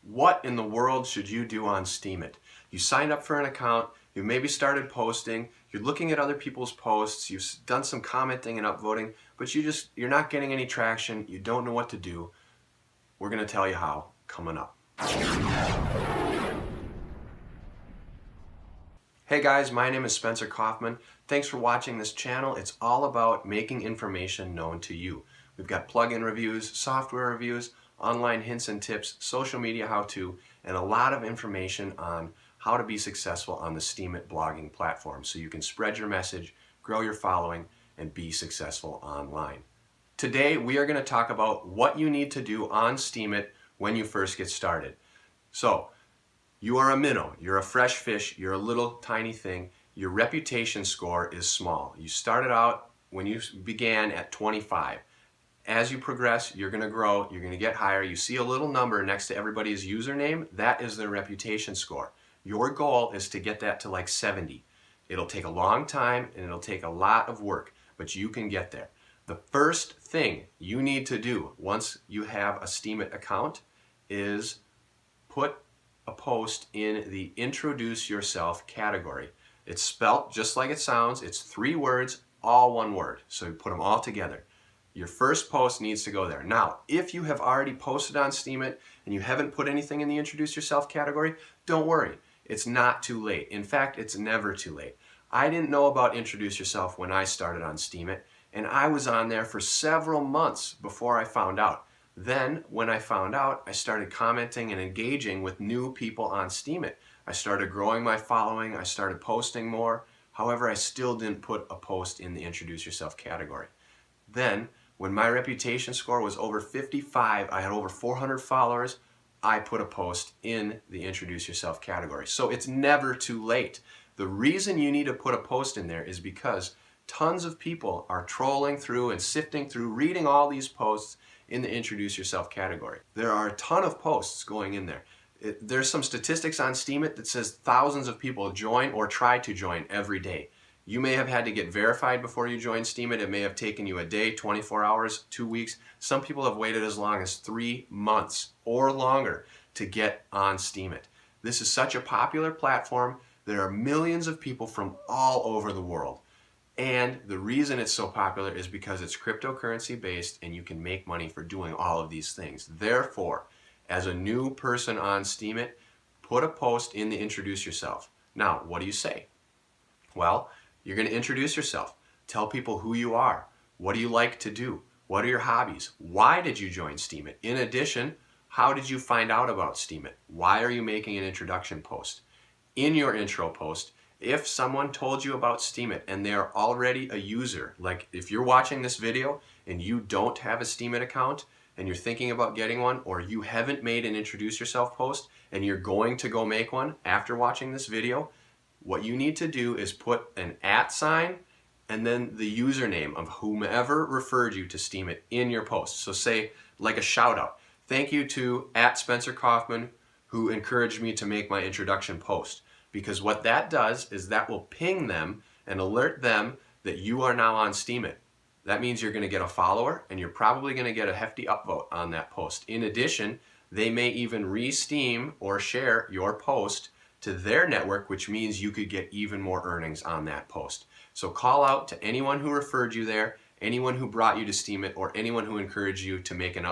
What in the world should you do on Steemit? You signed up for an account, you maybe started posting, you're looking at other people's posts, you've done some commenting and upvoting, but you're not getting any traction, you don't know what to do. We're going to tell you how coming up. Hey guys, my name is Spencer Kaufman. Thanks for watching this channel. It's all about making information known to you. We've got plugin reviews, software reviews, online hints and tips, social media how-to, and a lot of information on how to be successful on the Steemit blogging platform so you can spread your message, grow your following, and be successful online. Today we are going to talk about what you need to do on Steemit when you first get started. So, you are a minnow, you're a fresh fish, you're a little tiny thing, your reputation score is small. You started out when you began at 25. As you progress, you're going to grow, you're going to get higher. You see a little number next to everybody's username, that is their reputation score. Your goal is to get that to like 70. It'll take a long time and it'll take a lot of work, but you can get there. The first thing you need to do once you have a Steemit account is put a post in the Introduce Yourself category. It's spelt just like it sounds. It's 3 words, all one word. So you put them all together. Your first post needs to go there. Now, if you have already posted on Steemit and you haven't put anything in the Introduce Yourself category, don't worry. It's not too late. In fact, it's never too late. I didn't know about Introduce Yourself when I started on Steemit, and I was on there for several months before I found out. Then, when I found out, I started commenting and engaging with new people on Steemit. I started growing my following, I started posting more. However, I still didn't put a post in the Introduce Yourself category. Then, when my reputation score was over 55, I had over 400 followers, I put a post in the Introduce Yourself category. So it's never too late. The reason you need to put a post in there is because tons of people are trolling through and sifting through, reading all these posts in the Introduce Yourself category. There are a ton of posts going in there. There's some statistics on Steemit that says thousands of people join or try to join every day. You may have had to get verified before you joined Steemit. It may have taken you a day, 24 hours, 2 weeks. Some people have waited as long as 3 months or longer to get on Steemit. This is such a popular platform. There are millions of people from all over the world. And the reason it's so popular is because it's cryptocurrency based and you can make money for doing all of these things. Therefore, as a new person on Steemit, put a post in the Introduce Yourself. Now, what do you say? Well, you're going to introduce yourself. Tell people who you are. What do you like to do? What are your hobbies? Why did you join Steemit? In addition, how did you find out about Steemit? Why are you making an introduction post? In your intro post, if someone told you about Steemit and they're already a user, like if you're watching this video and you don't have a Steemit account and you're thinking about getting one, or you haven't made an Introduce Yourself post and you're going to go make one after watching this video, what you need to do is put an @ and then the username of whomever referred you to Steemit in your post. So say, like a shout out, thank you to @Spencer Kaufman who encouraged me to make my introduction post. Because what that does is that will ping them and alert them that you are now on Steemit. That means you're going to get a follower and you're probably going to get a hefty upvote on that post. In addition, they may even re-steam or share your post to their network, which means you could get even more earnings on that post. So call out to anyone who referred you there, anyone who brought you to Steemit, or anyone who encouraged you to make an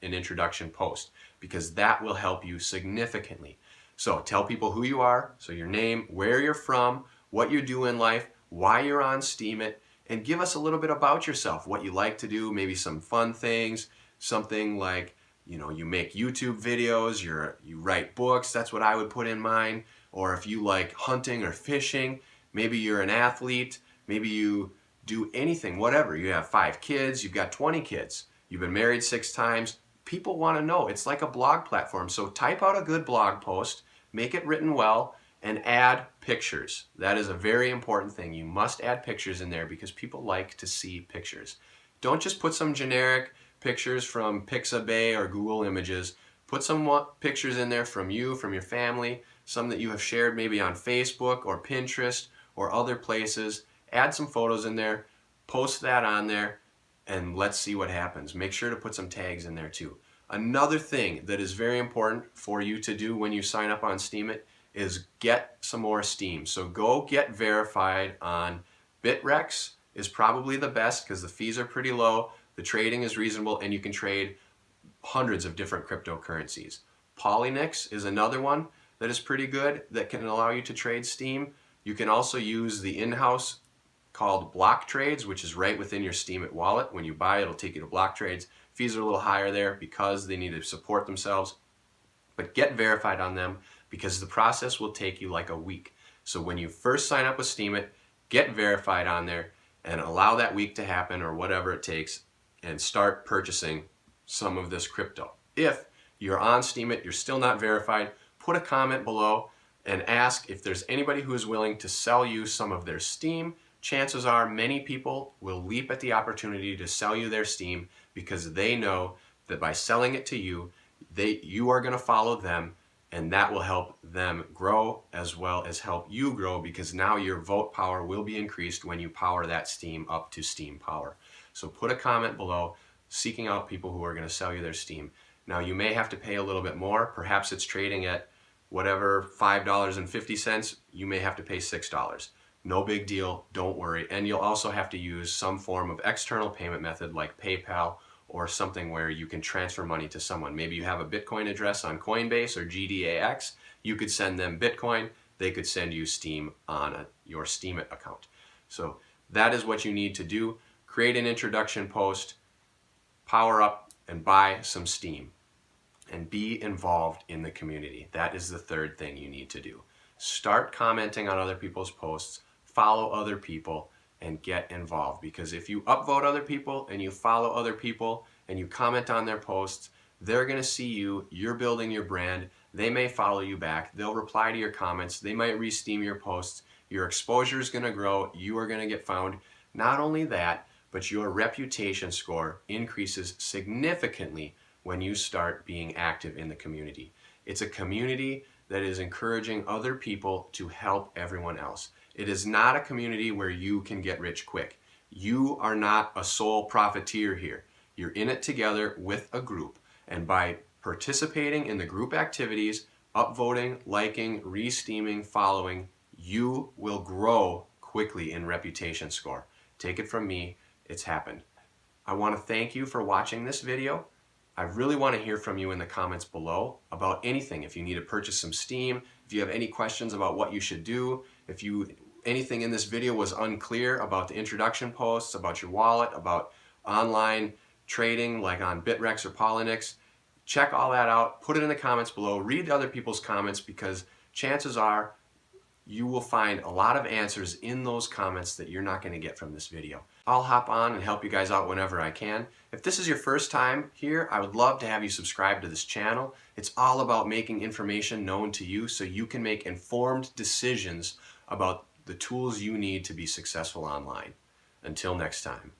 introduction post, because that will help you significantly. So tell people who you are, so your name, where you're from, what you do in life, why you're on Steemit, and give us a little bit about yourself, what you like to do, maybe some fun things, something like, you make YouTube videos, you write books, that's what I would put in mine. Or if you like hunting or fishing, maybe you're an athlete, maybe you do anything, whatever. You have 5 kids, you've got 20 kids, you've been married 6 times. People want to know. It's like a blog platform. So type out a good blog post, make it written well, and add pictures. That is a very important thing. You must add pictures in there because people like to see pictures. Don't just put some generic pictures from Pixabay or Google Images. Put some pictures in there from you, from your family, some that you have shared maybe on Facebook or Pinterest or other places. Add some photos in there, post that on there, and let's see what happens. Make sure to put some tags in there too. Another thing that is very important for you to do when you sign up on Steemit is get some more Steem. So go get verified on Bittrex is probably the best because the fees are pretty low, the trading is reasonable, and you can trade hundreds of different cryptocurrencies. Poloniex is another one that is pretty good that can allow you to trade Steem. You can also use the in-house called Block Trades, which is right within your Steemit wallet. When you buy, it'll take you to Block Trades. Fees are a little higher there because they need to support themselves. But get verified on them because the process will take you like a week. So when you first sign up with Steemit, get verified on there and allow that week to happen or whatever it takes and start purchasing some of this crypto. If you're on Steemit, you're still not verified, put a comment below and ask if there's anybody who is willing to sell you some of their Steem. Chances are many people will leap at the opportunity to sell you their Steem because they know that by selling it to you, you are going to follow them, and that will help them grow as well as help you grow because now your vote power will be increased when you power that Steem up to Steem power. So put a comment below seeking out people who are going to sell you their Steem. Now you may have to pay a little bit more. Perhaps it's trading at whatever, $5.50. You may have to pay $6. No big deal, don't worry. And you'll also have to use some form of external payment method like PayPal or something where you can transfer money to someone. Maybe you have a Bitcoin address on Coinbase or GDAX. You could send them Bitcoin. They could send you Steem on your Steemit account. So that is what you need to do. Create an introduction post, power up, and buy some Steem. And be involved in the community. That is the third thing you need to do. Start commenting on other people's posts, follow other people, and get involved. Because if you upvote other people and you follow other people and you comment on their posts, they're going to see you, you're building your brand, they may follow you back, they'll reply to your comments, they might re-steam your posts, your exposure is going to grow, you are going to get found. Not only that, but your reputation score increases significantly when you start being active in the community. It's a community that is encouraging other people to help everyone else. It is not a community where you can get rich quick. You are not a sole profiteer here. You're in it together with a group. And by participating in the group activities, upvoting, liking, re-steaming, following, you will grow quickly in reputation score. Take it from me, it's happened. I want to thank you for watching this video. I really want to hear from you in the comments below about anything. If you need to purchase some Steem, if you have any questions about what you should do, if anything in this video was unclear about the introduction posts, about your wallet, about online trading like on Bittrex or Poloniex, check all that out, put it in the comments below, read other people's comments because chances are you will find a lot of answers in those comments that you're not going to get from this video. I'll hop on and help you guys out whenever I can. If this is your first time here, I would love to have you subscribe to this channel. It's all about making information known to you so you can make informed decisions about the tools you need to be successful online. Until next time.